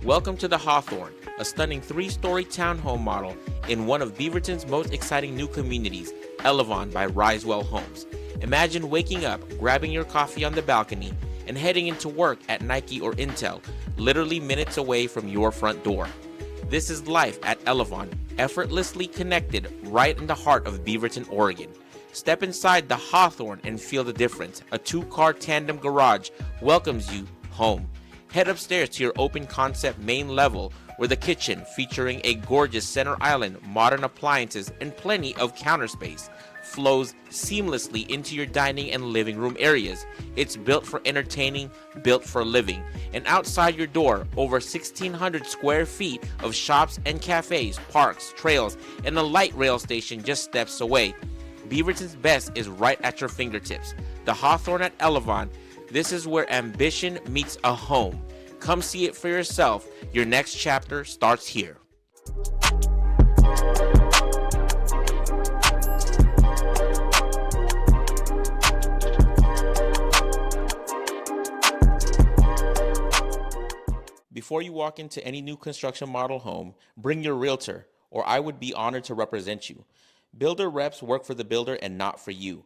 Welcome to the Hawthorne, a stunning 3-story townhome model in one of Beaverton's most exciting new communities, Elevon by Risewell Homes. Imagine waking up, grabbing your coffee on the balcony, and heading into work at Nike or Intel, literally minutes away from your front door. This is life at Elevon, effortlessly connected right in the heart of Beaverton, Oregon. Step inside the Hawthorne and feel the difference. A 2-car tandem garage welcomes you home. Head upstairs to your open concept main level where the kitchen, featuring a gorgeous center island, modern appliances, and plenty of counter space, flows seamlessly into your dining and living room areas. It's built for entertaining, built for living. And outside your door, over 1,600 square feet of shops and cafes, parks, trails, and a light rail station just steps away. Beaverton's best is right at your fingertips. The Hawthorne at Elevon. This is where ambition meets a home. Come see it for yourself. Your next chapter starts here. Before you walk into any new construction model home, bring your realtor, or I would be honored to represent you. Builder reps work for the builder and not for you.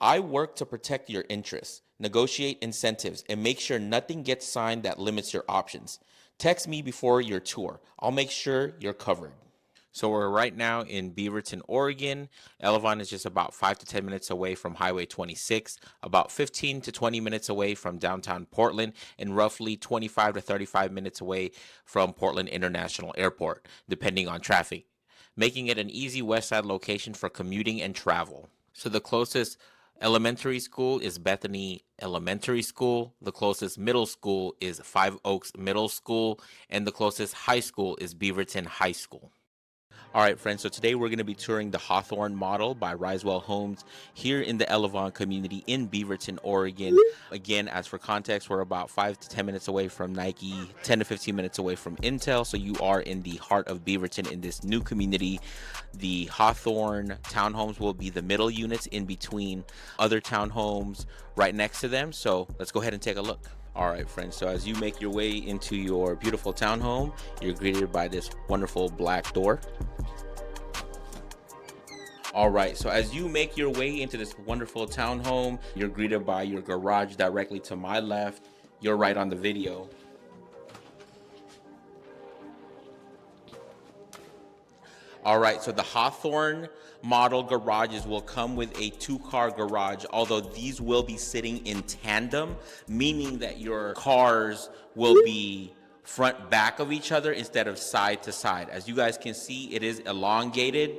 I work to protect your interests, negotiate incentives, and make sure nothing gets signed that limits your options. Text me before your tour. I'll make sure you're covered. So we're right now in Beaverton, Oregon. Elevon is just about 5 to 10 minutes away from Highway 26, about 15 to 20 minutes away from downtown Portland, and roughly 25 to 35 minutes away from Portland International Airport, depending on traffic, making it an easy west side location for commuting and travel. So the closest elementary school is Bethany Elementary School. The closest middle school is Five Oaks Middle School. And the closest high school is Beaverton High School. All right, friends, so today we're going to be touring the Hawthorne model by Risewell Homes here in the Elevon community in Beaverton, Oregon. Again, as for context, we're about 5 to 10 minutes away from Nike, 10 to 15 minutes away from Intel, so you are in the heart of Beaverton in this new community. The Hawthorne townhomes will be the middle units in between other townhomes right next to them, so let's go ahead and take a look. All right, friends, so as you make your way into your beautiful townhome, you're greeted by this wonderful black door. All right, so as you make your way into this wonderful townhome, you're greeted by your garage directly to my left. You're right on the video. All right, so the Hawthorne model garages will come with a 2-car garage, although these will be sitting in tandem, meaning that your cars will be front back of each other instead of side to side. As you guys can see, it is elongated.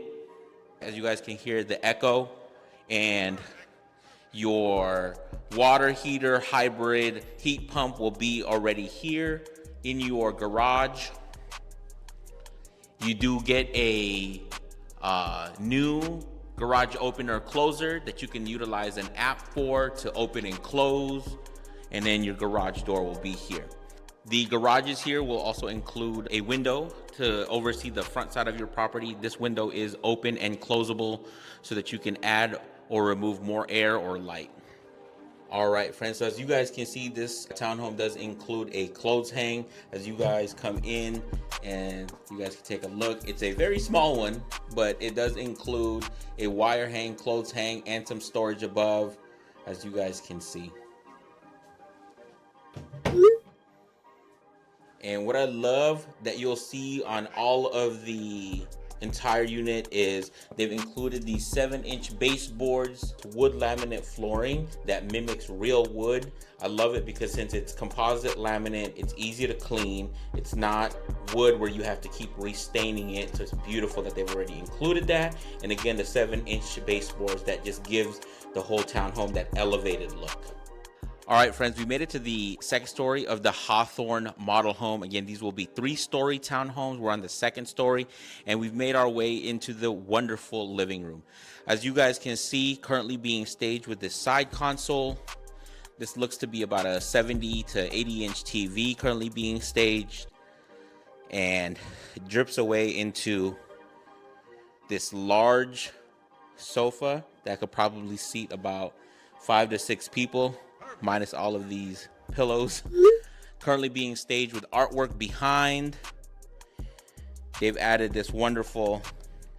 As you guys can hear the echo, and your water heater hybrid heat pump will be already here in your garage. You do get a new garage opener closer that you can utilize an app for to open and close, and then your garage door will be here. The garages here will also include a window to oversee the front side of your property. This window is open and closable so that you can add or remove more air or light. All right, friends, so as you guys can see, this townhome does include a clothes hang. As you guys come in and you guys can take a look, it's a very small one, but it does include a wire hang, clothes hang, and some storage above, as you guys can see. And what I love that you'll see on all of the entire unit is they've included these 7-inch baseboards, wood laminate flooring that mimics real wood. I love it because since it's composite laminate, it's easy to clean. It's not wood where you have to keep restaining it, so it's beautiful that they've already included that. And again, the 7-inch baseboards that just gives the whole townhome that elevated look. All right, friends, we made it to the second story of the Hawthorne model home. Again, these will be 3-story townhomes. We're on the second story, and we've made our way into the wonderful living room. As you guys can see, currently being staged with this side console. This looks to be about a 70 to 80-inch TV currently being staged, and it drips away into this large sofa that could probably seat about 5 to 6 people, minus all of these pillows. Currently being staged with artwork behind. They've added this wonderful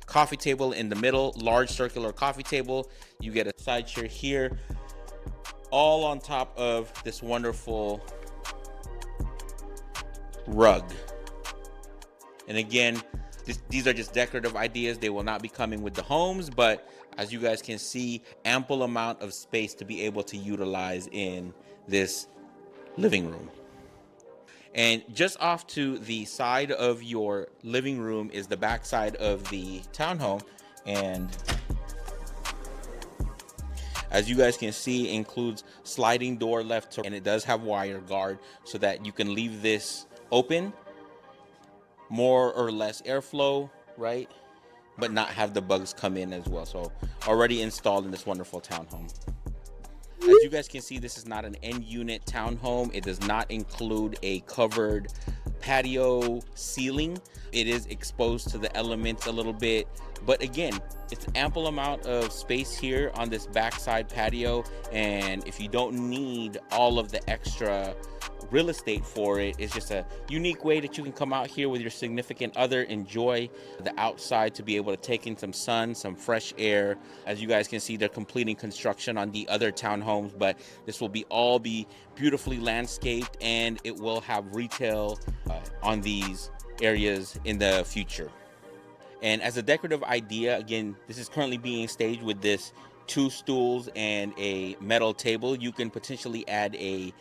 coffee table in the middle, large circular coffee table. You get a side chair here, all on top of this wonderful rug. And again, these are just decorative ideas. They will not be coming with the homes, but as you guys can see, ample amount of space to be able to utilize in this living room. And just off to the side of your living room is the back side of the townhome. And as you guys can see, includes sliding door left to, and it does have wire guard so that you can leave this open, more or less airflow, right? But not have the bugs come in as well. So already installed in this wonderful townhome. As you guys can see, this is not an end unit townhome. It does not include a covered patio ceiling. It is exposed to the elements a little bit, but again, it's ample amount of space here on this backside patio. And if you don't need all of the extra real estate for it, it's just a unique way that you can come out here with your significant other, enjoy the outside, to be able to take in some sun, some fresh air. As you guys can see, they're completing construction on the other townhomes, but this will all be beautifully landscaped, and it will have retail on these areas in the future. And as a decorative idea, again, this is currently being staged with this 2 stools and a metal table. You can potentially add a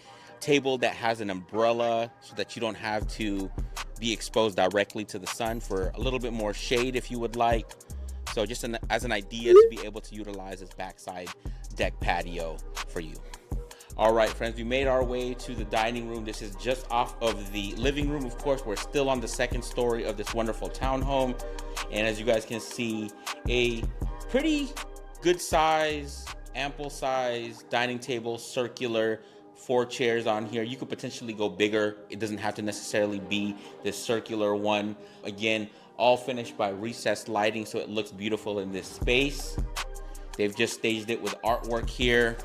table that has an umbrella so that you don't have to be exposed directly to the sun, for a little bit more shade if you would like. So just as an idea to be able to utilize this backside deck patio for you. All right, friends, we made our way to the dining room. This is just off of the living room. Of course, we're still on the 2nd story of this wonderful townhome. And as you guys can see, a pretty good size, ample size dining table, circular, 4 chairs on here. You could potentially go bigger. It doesn't have to necessarily be this circular one. Again, all finished by recessed lighting, so it looks beautiful in this space. They've just staged it with artwork here.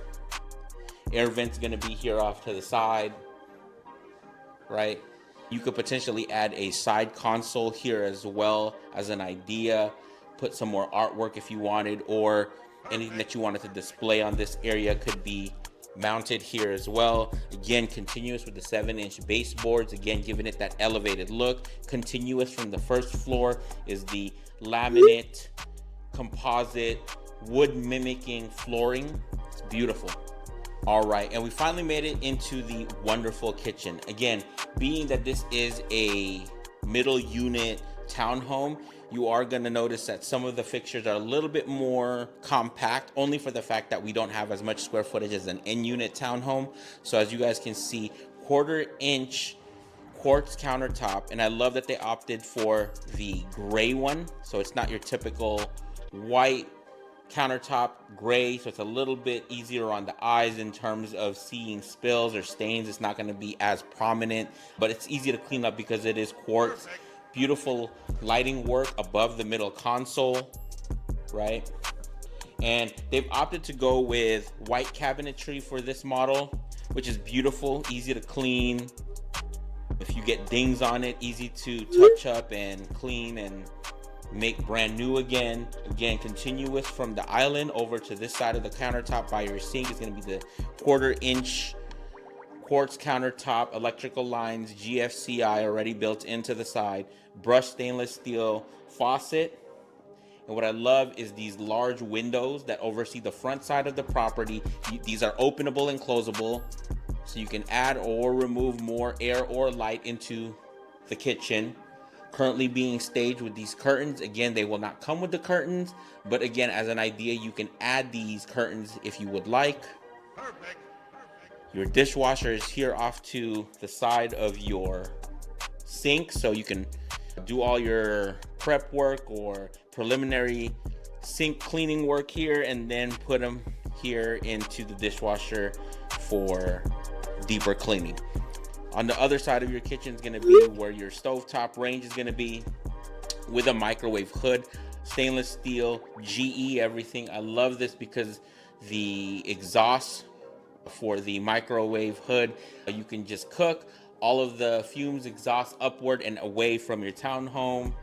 Air vent's gonna be here off to the side, right? You could potentially add a side console here as well as an idea. Put some more artwork if you wanted, or anything that you wanted to display on this area could be mounted here as well. Again, continuous with the 7-inch baseboards, again giving it that elevated look. Continuous from the 1st floor is the laminate composite wood mimicking flooring. It's beautiful. All right, and we finally made it into the wonderful kitchen. Again, being that this is a middle unit townhome, you are going to notice that some of the fixtures are a little bit more compact, only for the fact that we don't have as much square footage as an in-unit townhome. So as you guys can see, 1/4-inch quartz countertop, and I love that they opted for the gray one. So it's not your typical white countertop, gray, so it's a little bit easier on the eyes in terms of seeing spills or stains. It's not going to be as prominent, but it's easy to clean up because it is quartz. Beautiful lighting work above the middle console, right? And they've opted to go with white cabinetry for this model, which is beautiful, easy to clean. If you get dings on it, easy to touch up and clean and make brand new again. Again, continuous from the island over to this side of the countertop by your sink is going to be the 1/4-inch quartz countertop, electrical lines, GFCI already built into the side, brushed stainless steel faucet. And what I love is these large windows that oversee the front side of the property. These are openable and closable, so you can add or remove more air or light into the kitchen. Currently being staged with these curtains. Again, they will not come with the curtains, but again, as an idea, you can add these curtains if you would like. Perfect. Your dishwasher is here off to the side of your sink, so you can do all your prep work or preliminary sink cleaning work here, and then put them here into the dishwasher for deeper cleaning. On the other side of your kitchen is going to be where your stovetop range is going to be, with a microwave hood, stainless steel, GE everything. I love this because the exhaust for the microwave hood, you can just cook all of the fumes exhaust upward and away from your townhome,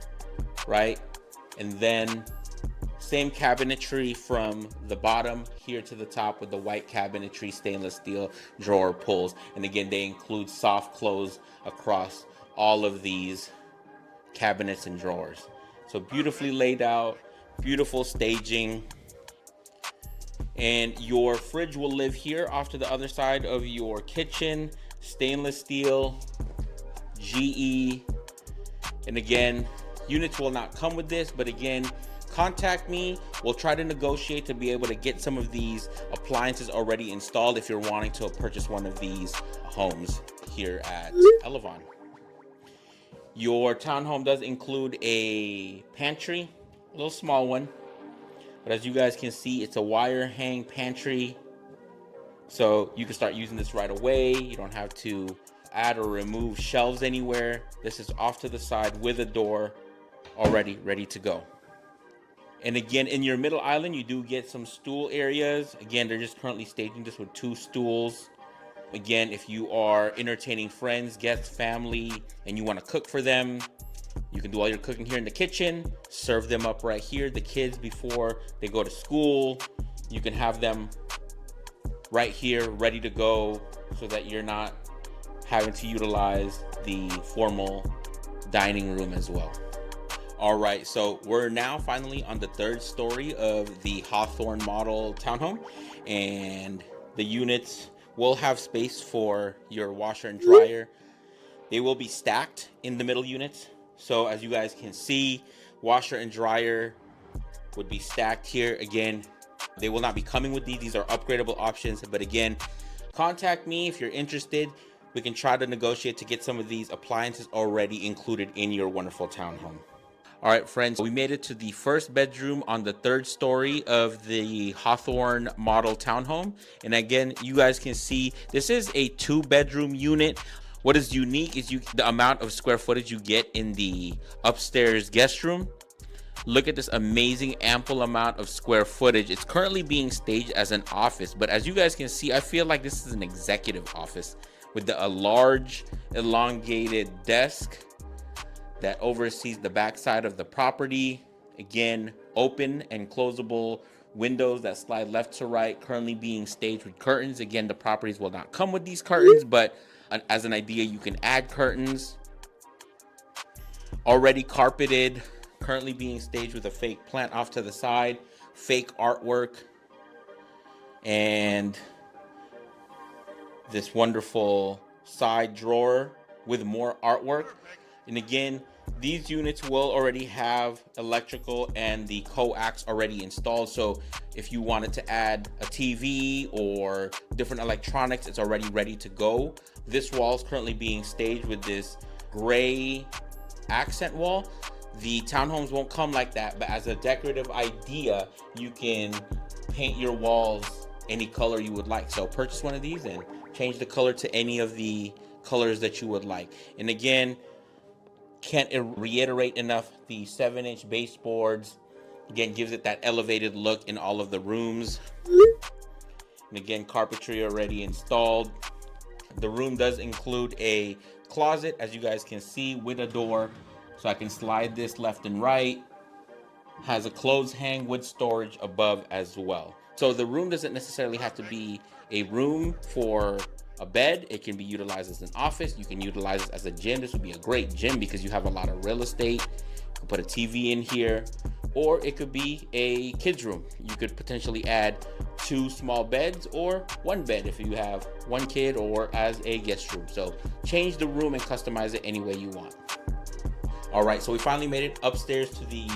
right? And then same cabinetry from the bottom here to the top with the white cabinetry, stainless steel drawer pulls. And again, they include soft close across all of these cabinets and drawers. So beautifully laid out, beautiful staging. And your fridge will live here off to the other side of your kitchen. Stainless steel, GE. And again, units will not come with this, but again, contact me. We'll try to negotiate to be able to get some of these appliances already installed if you're wanting to purchase one of these homes here at Elevon. Your townhome does include a pantry, a little small one. But as you guys can see, it's a wire hang pantry. So you can start using this right away. You don't have to add or remove shelves anywhere. This is off to the side with a door already ready to go. And again, in your middle island, you do get some stool areas. Again, they're just currently staging this with 2 stools. Again, if you are entertaining friends, guests, family, and you want to cook for them, you can do all your cooking here in the kitchen, serve them up right here. The kids, before they go to school, you can have them right here ready to go so that you're not having to utilize the formal dining room as well. All right, so we're now finally on the 3rd story of the Hawthorne model townhome, and the units will have space for your washer and dryer. They will be stacked in the middle units. So as you guys can see, washer and dryer would be stacked here. Again, they will not be coming with these. These are upgradable options. But again, contact me if you're interested. We can try to negotiate to get some of these appliances already included in your wonderful townhome. All right, friends, we made it to the 1st bedroom on the 3rd story of the Hawthorne model townhome. And again, you guys can see this is a 2-bedroom unit. What is unique is the amount of square footage you get in the upstairs guest room. Look at this amazing ample amount of square footage. It's currently being staged as an office, but as you guys can see, I feel like this is an executive office with a large elongated desk that oversees the backside of the property. Again, open and closable windows that slide left to right, currently being staged with curtains. Again, the properties will not come with these curtains, but as an idea, you can add curtains. Already carpeted, currently being staged with a fake plant off to the side, fake artwork, and this wonderful side drawer with more artwork. And again, these units will already have electrical and the coax already installed. So if you wanted to add a TV or different electronics, it's already ready to go. This wall is currently being staged with this gray accent wall. The townhomes won't come like that, but as a decorative idea, you can paint your walls any color you would like. So purchase one of these and change the color to any of the colors that you would like. And again, can't reiterate enough, the 7-inch baseboards again gives it that elevated look in all of the rooms. And again, carpentry already installed. The room does include a closet, as you guys can see, with a door, so I can slide this left and right. Has a clothes hang with storage above as well. So the room doesn't necessarily have to be a room for a bed. It can be utilized as an office. You can utilize it as a gym. This would be a great gym because you have a lot of real estate. You can put a TV in here, or it could be a kids room. You could potentially add 2 small beds or 1 bed if you have 1 kid, or as a guest room. So change the room and customize it any way you want. All right, so we finally made it upstairs to the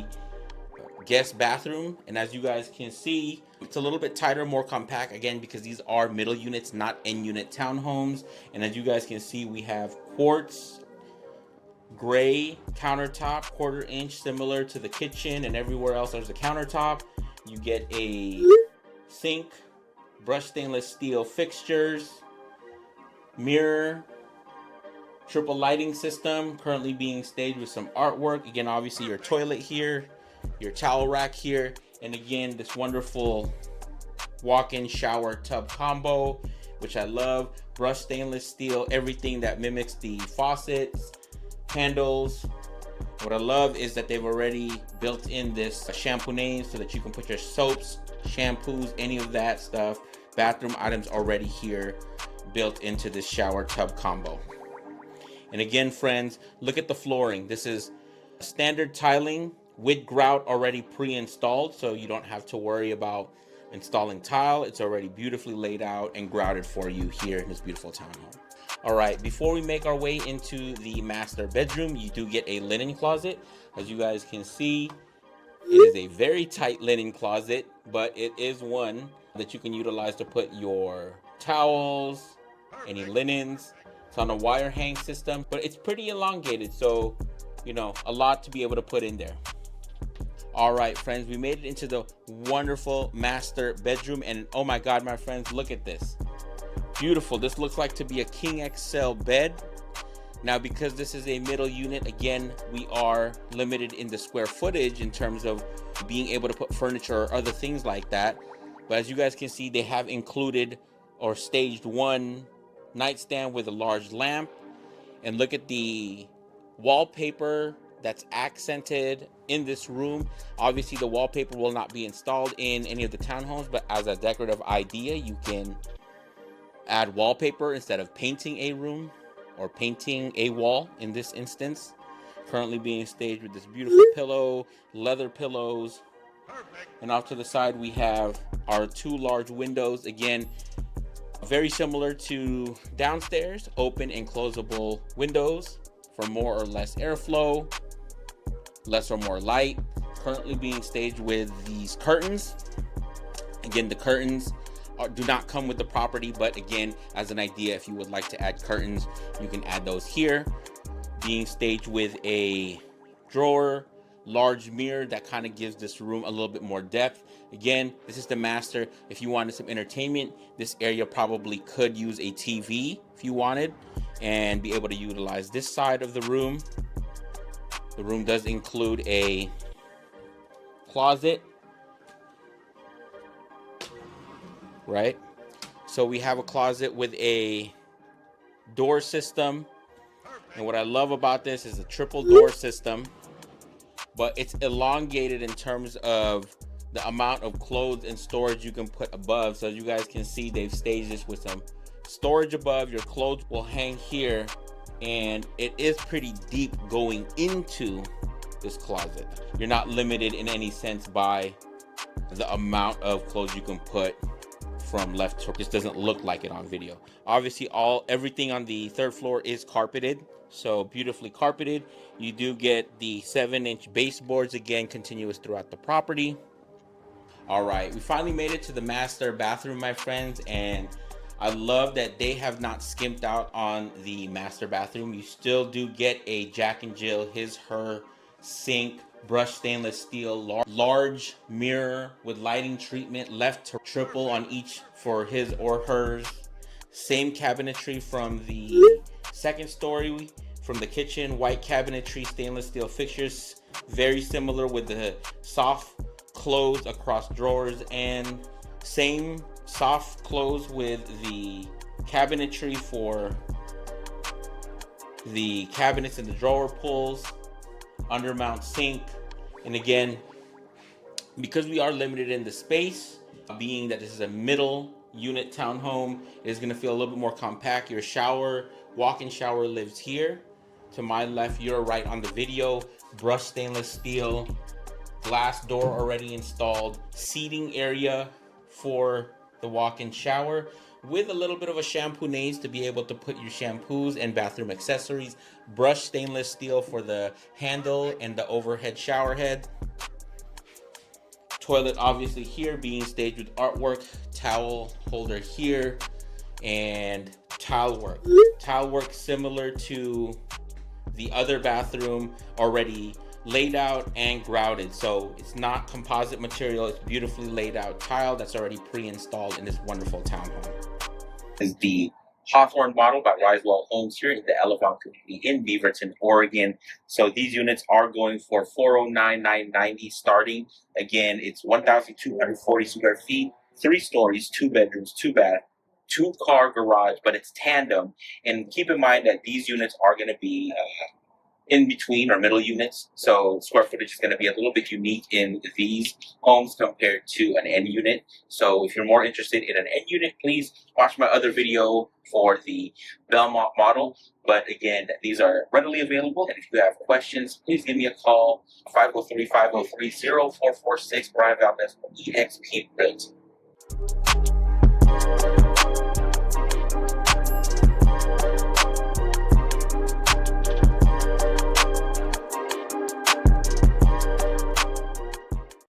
guest bathroom, and as you guys can see, it's a little bit tighter, more compact, again because these are middle units, not end unit townhomes. And as you guys can see, we have quartz gray countertop, 1/4 inch, similar to the kitchen and everywhere else there's a countertop. You get a sink, brushed stainless steel fixtures, mirror, triple lighting system, currently being staged with some artwork. Again, obviously your toilet here, your towel rack here, and again, this wonderful walk-in shower tub combo which I love. Brushed stainless steel, everything that mimics the faucets, handles. What I love is that they've already built in this shampoo name so that you can put your soaps, shampoos, any of that stuff, bathroom items already here, built into this shower tub combo. And again, friends, look at the flooring. This is standard tiling with grout already pre-installed, so you don't have to worry about installing tile. It's already beautifully laid out and grouted for you here in this beautiful townhome. All right, before we make our way into the master bedroom, you do get a linen closet. As you guys can see, it is a very tight linen closet, but it is one that you can utilize to put your towels, any linens. It's on a wire hang system, but it's pretty elongated, so you know, a lot to be able to put in there. All right, friends, we made it into the wonderful master bedroom, and oh my God, my friends, look at this. Beautiful. This looks like to be a King XL bed. Now, because this is a middle unit, again, we are limited in the square footage in terms of being able to put furniture or other things like that. But as you guys can see, they have included or staged one nightstand with a large lamp. And look at the wallpaper that's accented in this room. Obviously, the wallpaper will not be installed in any of the townhomes, but as a decorative idea, you can add wallpaper instead of painting a room or painting a wall in this instance. Currently being staged with this beautiful pillow, leather pillows. And off to the side, we have our two large windows. Again, very similar to downstairs, open and closable windows for more or less airflow, less or more light. Currently being staged with these curtains. Again, the curtains do not come with the property, but again, as an idea, if you would like to add curtains, you can add those here. Being staged with a drawer, large mirror that kind of gives this room a little bit more depth. Again, this is the master. If you wanted some entertainment, this area probably could use a TV if you wanted and be able to utilize this side of the room. The room does include a closet, right? So we have a closet with a door system. And what I love about this is a triple door system, but it's elongated in terms of the amount of clothes and storage you can put above. So as you guys can see, they've staged this with some storage above. Your clothes will hang here, and it is pretty deep going into this closet. You're not limited in any sense by the amount of clothes you can put from left to right. Just doesn't look like it on video. Obviously, everything on the third floor is carpeted, so beautifully carpeted. You do get the 7-inch baseboards, again, continuous throughout the property. All right, we finally made it to the master bathroom, my friends, and I love that they have not skimped out on the master bathroom. You still do get a Jack and Jill, her sink, brushed stainless steel, large mirror with lighting treatment, left to triple on each for his or hers. Same cabinetry from the second story, from the kitchen, white cabinetry, stainless steel fixtures, very similar with the soft close across drawers, and same soft close with the cabinetry for the cabinets and the drawer pulls, undermount sink. And again, because we are limited in the space, being that this is a middle unit townhome, it is going to feel a little bit more compact. Your shower, walk-in shower, lives here to my left, your right on the video. Brushed stainless steel, glass door already installed, seating area for the walk-in shower with a little bit of a shampoo to be able to put your shampoos and bathroom accessories. Brushed stainless steel for the handle and the overhead shower head. Toilet obviously here being staged with artwork, towel holder here, and tile work. Tile work similar to the other bathroom, already laid out and grouted. So it's not composite material, it's beautifully laid out tile that's already pre-installed in this wonderful townhome. Is the Hawthorne model by Risewell Homes here in the Elevon community in Beaverton, Oregon. So these units are going for $409,990 starting. Again, it's 1,240 square feet, 3 stories, 2 bedrooms, 2 bath, 2-car garage, but it's tandem. And keep in mind that these units are going to be in between or middle units. So square footage is going to be a little bit unique in these homes compared to an end unit. So if you're more interested in an end unit, please watch my other video for the Belmont model. But again, these are readily available. And if you have questions, please give me a call, 503-503-0446, Brian Valdez from EXP Realty.